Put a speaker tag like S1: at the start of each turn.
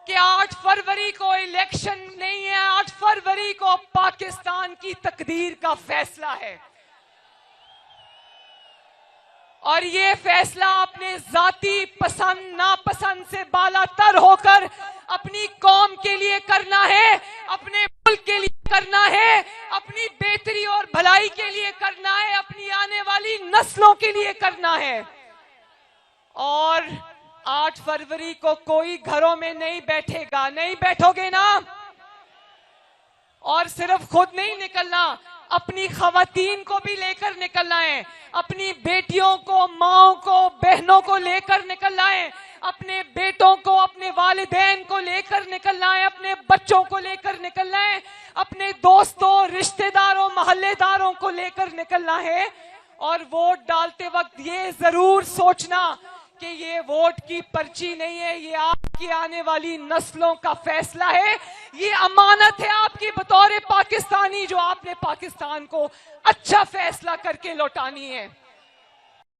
S1: کہ 8 فروری کو الیکشن نہیں ہے، 8 فروری کو پاکستان کی تقدیر کا فیصلہ ہے، اور یہ فیصلہ اپنے ذاتی پسند ناپسند سے بالا تر ہو کر اپنی قوم کے لیے کرنا ہے، اپنے ملک کے لیے کرنا ہے، اپنی بہتری اور بھلائی کے لیے کرنا ہے، اپنی آنے والی نسلوں کے لیے کرنا ہے۔ اور 8 فروری کو کوئی گھروں میں نہیں بیٹھے گا، نہیں بیٹھو گے نا؟ اور صرف خود نہیں نکلنا، اپنی خواتین کو بھی لے کر نکلنا ہے، اپنی بیٹیوں کو، ماں کو، بہنوں کو لے کر نکلنا ہے، اپنے بیٹوں کو، اپنے والدین کو لے کر نکلنا ہے، اپنے بچوں کو لے کر نکلنا ہے، اپنے دوستوں، رشتہ داروں، محلے داروں کو لے کر نکلنا ہے۔ اور ووٹ ڈالتے وقت یہ ضرور سوچنا کہ یہ ووٹ کی پرچی نہیں ہے، یہ آپ کی آنے والی نسلوں کا فیصلہ ہے، یہ امانت ہے آپ کی بطور پاکستانی، جو آپ نے پاکستان کو اچھا فیصلہ کر کے لوٹانی ہے۔